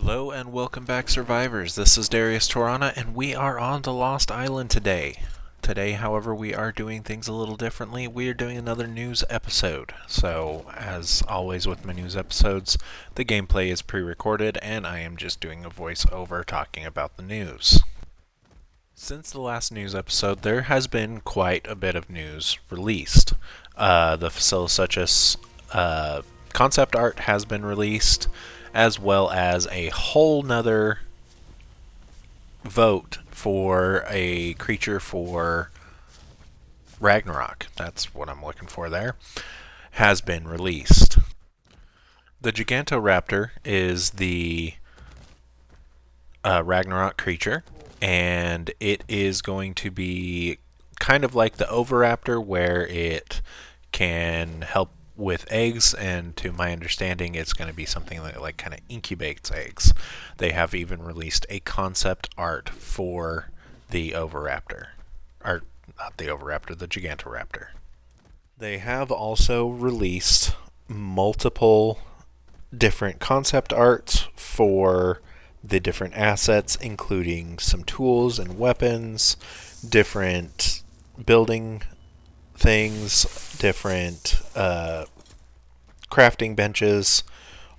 Hello and welcome back, survivors. This is Darius Torana, and we are on the Lost Island today. Today, however, we are doing things a little differently. We are doing another news episode. So, as always with my news episodes, the gameplay is pre-recorded, and I am just doing a voiceover talking about the news. Since the last news episode, there has been quite a bit of news released. The Facilisus concept art has been released, as well as a whole nother vote for a creature for Ragnarok. That's what I'm looking for there. Has been released. The Gigantoraptor is the Ragnarok creature, and it is going to be kind of like the Oviraptor, where it can help with eggs, and to my understanding it's going to be something that like kind of incubates eggs. They have even released a concept art for the Oviraptor, or not the Oviraptor, the Gigantoraptor. They have also released multiple different concept arts for the different assets, including some tools and weapons, different building things, different crafting benches.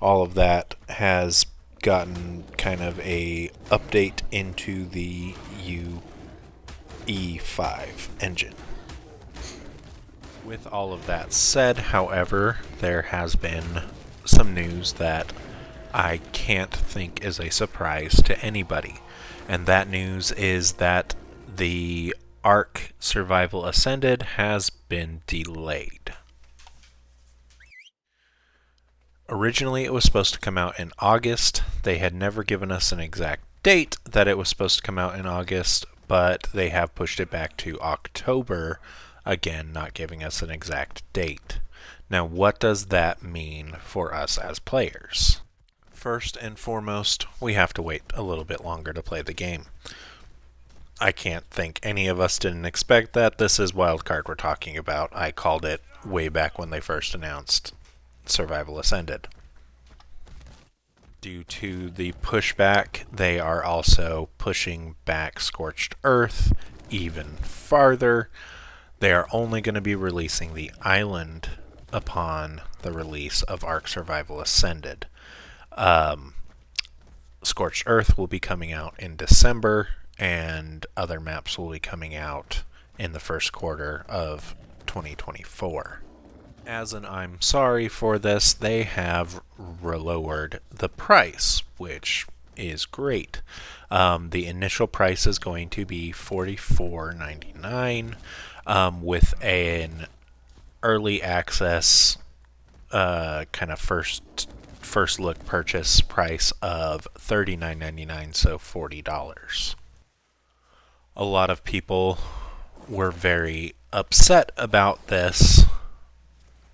All of that has gotten kind of a update into the UE5 engine. With all of that said, however, there has been some news that I can't think is a surprise to anybody. And that news is that the Ark Survival Ascended has been delayed. Originally, it was supposed to come out in August. They had never given us an exact date that it was supposed to come out in August, but they have pushed it back to October, again, not giving us an exact date. Now, what does that mean for us as players? First and foremost, we have to wait a little bit longer to play the game. I can't think any of us didn't expect that. This is Wildcard we're talking about. I called it way back when they first announced Survival Ascended. Due to the pushback, they are also pushing back Scorched Earth even farther. They are only going to be releasing the island upon the release of Ark Survival Ascended. Scorched Earth will be coming out in December, and other maps will be coming out in the first quarter of 2024. As an I'm sorry for this, they have lowered the price, which is great. The initial price is going to be $44.99 with an early access kind of first look purchase price of $39.99, so $40. A lot of people were very upset about this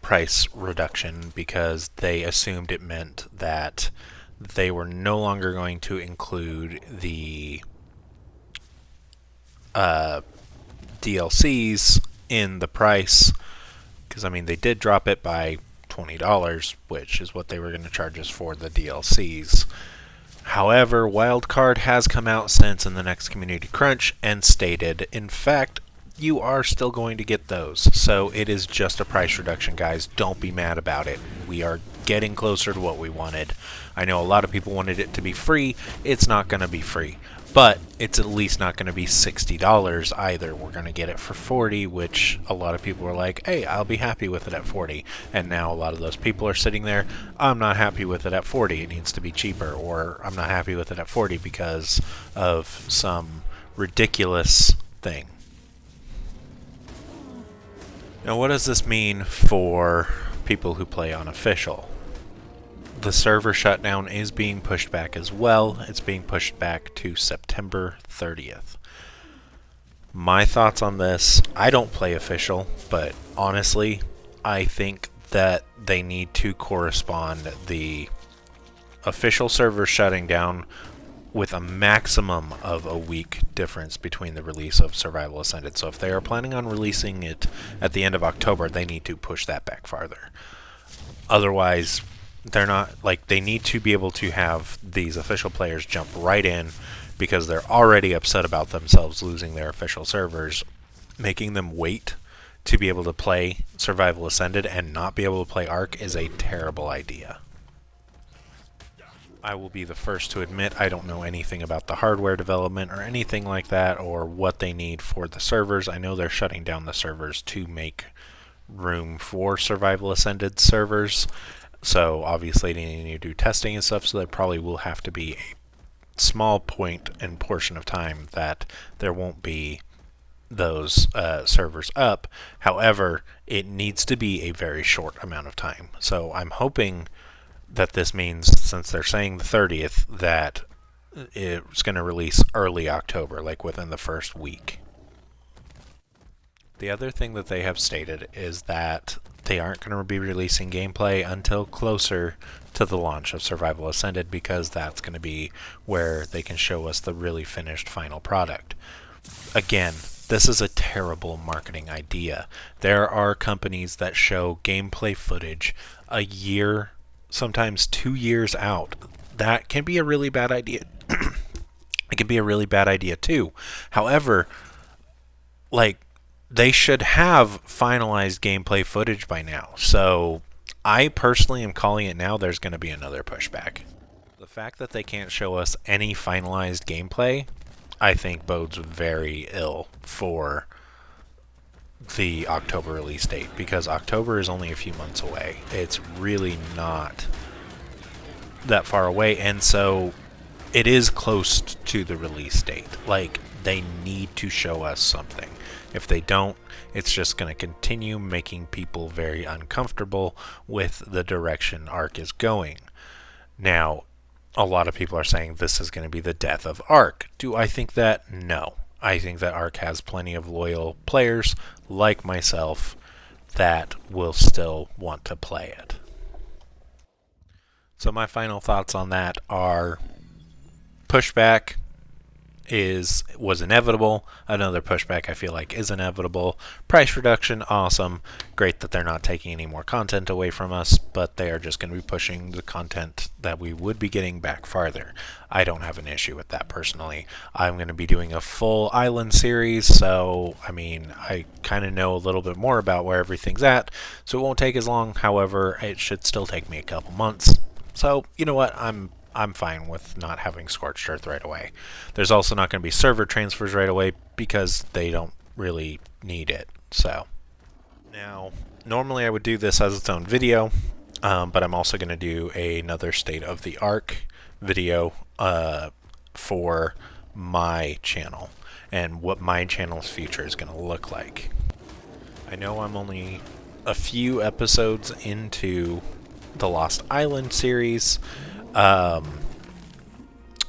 price reduction because they assumed it meant that they were no longer going to include the DLCs in the price, because I mean they did drop it by $20, which is what they were going to charge us for the DLCs. However, Wildcard has come out since in the next community crunch and stated, in fact, you are still going to get those. So it is just a price reduction, guys. Don't be mad about it. We are getting closer to what we wanted. I know a lot of people wanted it to be free. It's not going to be free. But it's at least not going to be $60 either. We're going to get it for $40, which a lot of people are like, hey, I'll be happy with it at $40. And now a lot of those people are sitting there, I'm not happy with it at $40. It needs to be cheaper. Or I'm not happy with it at $40 because of some ridiculous thing. Now, what does this mean for people who play on official? The server shutdown is being pushed back as well. It's being pushed back to September 30th. My thoughts on this, I don't play official, but honestly, I think that they need to correspond the official server shutting down with a maximum of a week difference between the release of Survival Ascended. So if they are planning on releasing it at the end of October, they need to push that back farther. Otherwise, They're not like they need to be able to have these official players jump right in because they're already upset about themselves losing their official servers. Making them wait to be able to play Survival Ascended and not be able to play Ark is a terrible idea. I will be the first to admit I don't know anything about the hardware development or anything like that or what they need for the servers. I know they're shutting down the servers to make room for Survival Ascended servers. So obviously they need to do testing and stuff, so there probably will have to be a small point and portion of time that there won't be those servers up. However, it needs to be a very short amount of time. So I'm hoping that this means, since they're saying the 30th, that it's going to release early October, like within the first week. The other thing that they have stated is that they aren't going to be releasing gameplay until closer to the launch of Survival Ascended, because that's going to be where they can show us the really finished final product. Again, this is a terrible marketing idea. There are companies that show gameplay footage a year, sometimes 2 years out. That can be a really bad idea. It can be a really bad idea too. However, like, they should have finalized gameplay footage by now. So I personally am calling it now. There's going to be another pushback. The fact that they can't show us any finalized gameplay, I think, bodes very ill for the October release date, because October is only a few months away. It's really not that far away, and so it is close to the release date. Like, they need to show us something. If they don't, it's just going to continue making people very uncomfortable with the direction Ark is going. Now, a lot of people are saying this is going to be the death of Ark. Do I think that? No. I think that Ark has plenty of loyal players like myself that will still want to play it. So my final thoughts on that are: pushback was inevitable. Another pushback I feel like is inevitable. Price reduction, awesome. Great that they're not taking any more content away from us, but they are just going to be pushing the content that we would be getting back farther. I don't have an issue with that personally. I'm going to be doing a full island series, so I mean, I kind of know a little bit more about where everything's at, so it won't take as long. However, it should still take me a couple months. So, you know what? I'm fine with not having Scorched Earth right away. There's also not going to be server transfers right away because they don't really need it. So now, normally I would do this as its own video, but I'm also going to do another State of the Ark video for my channel and what my channel's future is going to look like. I know I'm only a few episodes into the Lost Island series,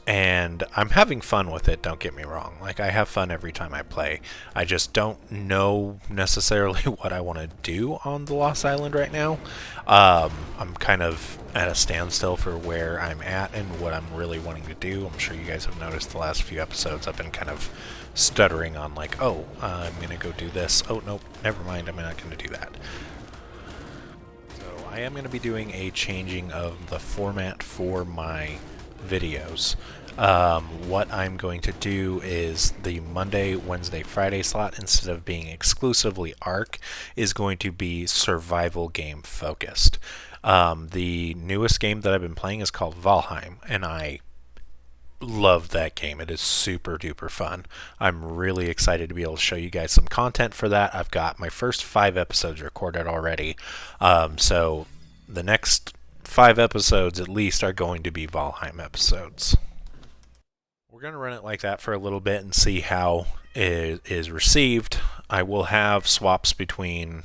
and I'm having fun with it, don't get me wrong. Like, I have fun every time I play. I just don't know necessarily what I want to do on the Lost Island right now. I'm kind of at a standstill for where I'm at and what I'm really wanting to do. I'm sure you guys have noticed the last few episodes I've been kind of stuttering on, like, oh, I'm going to go do this. Oh, nope, never mind, I'm not going to do that. So I am going to be doing a changing of the format for my videos. What I'm going to do is the Monday, Wednesday, Friday slot, instead of being exclusively Ark, is going to be survival game focused. The newest game that I've been playing is called Valheim, and I love that game. It is super duper fun. I'm really excited to be able to show you guys some content for that. I've got my first 5 episodes recorded already, so the next 5 episodes at least are going to be Valheim episodes. We're going to run it like that for a little bit and see how it is received. I will have swaps between,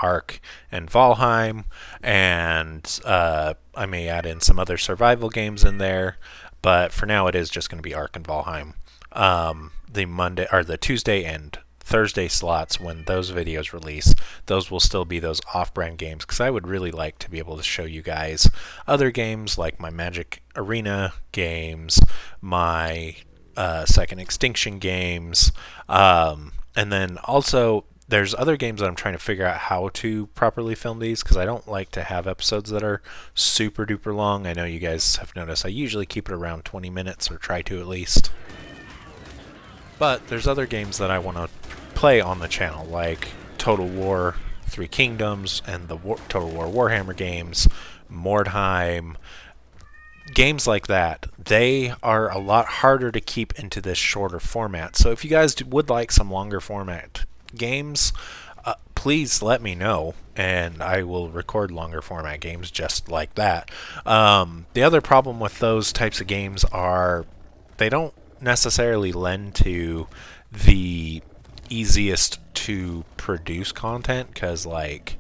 Ark and Valheim, and I may add in some other survival games in there, but for now it is just going to be Ark and Valheim. The Tuesday and Thursday slots, when those videos release, those will still be those off-brand games, because I would really like to be able to show you guys other games like my Magic Arena games, my Second Extinction games, and then also there's other games that I'm trying to figure out how to properly film these, because I don't like to have episodes that are super duper long. I know you guys have noticed I usually keep it around 20 minutes, or try to at least. But there's other games that I want to play on the channel, like Total War Three Kingdoms and the Total War Warhammer games, Mordheim, games like that. They are a lot harder to keep into this shorter format. So if you guys would like some longer format games, please let me know, and I will record longer format games just like that. The other problem with those types of games are they don't necessarily lend to the easiest to produce content, because like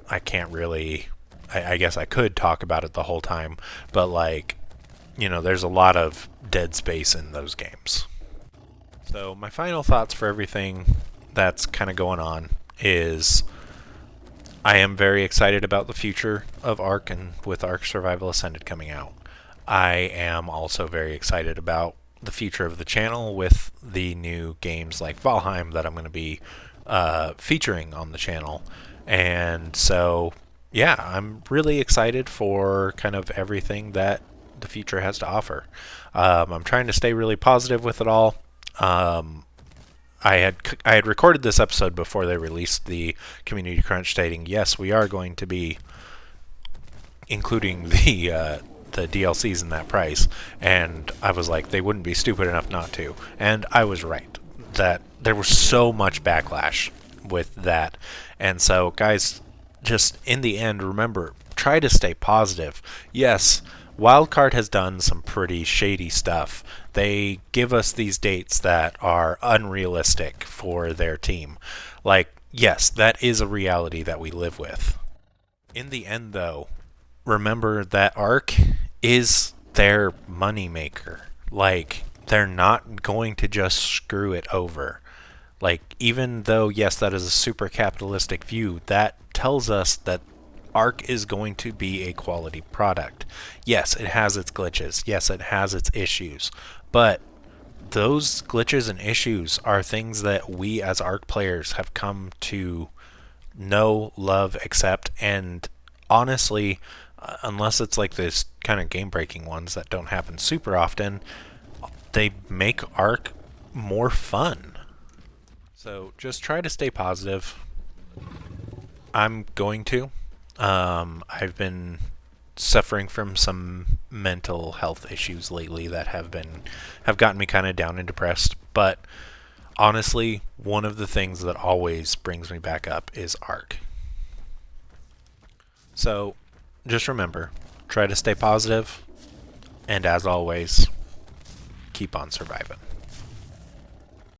I can't really, I guess I could talk about it the whole time, but like, you know, there's a lot of dead space in those games. So my final thoughts for everything that's kind of going on is I am very excited about the future of Ark, and with Ark Survival Ascended coming out. I am also very excited about the future of the channel with the new games like Valheim that I'm going to be featuring on the channel. And so, yeah, I'm really excited for kind of everything that the future has to offer. I'm trying to stay really positive with it all. I had recorded this episode before they released the community crunch, stating yes, we are going to be including the DLCs in that price, and I was like, they wouldn't be stupid enough not to, and I was right. That there was so much backlash with that, and so guys, just in the end, remember, try to stay positive. Yes, Wildcard has done some pretty shady stuff. They give us these dates that are unrealistic for their team. Like, yes, that is a reality that we live with. In the end, though, remember that Ark is their moneymaker. Like, they're not going to just screw it over. Like, even though, yes, that is a super capitalistic view, that tells us that Ark is going to be a quality product. Yes, it has its glitches. Yes, it has its issues. But those glitches and issues are things that we as Ark players have come to know, love, accept, and honestly, unless it's like this kind of game-breaking ones that don't happen super often, they make Ark more fun. So just try to stay positive. I'm going to. I've been suffering from some mental health issues lately that have gotten me kind of down and depressed, but honestly, one of the things that always brings me back up is Ark. So just remember, try to stay positive, and as always, keep on surviving.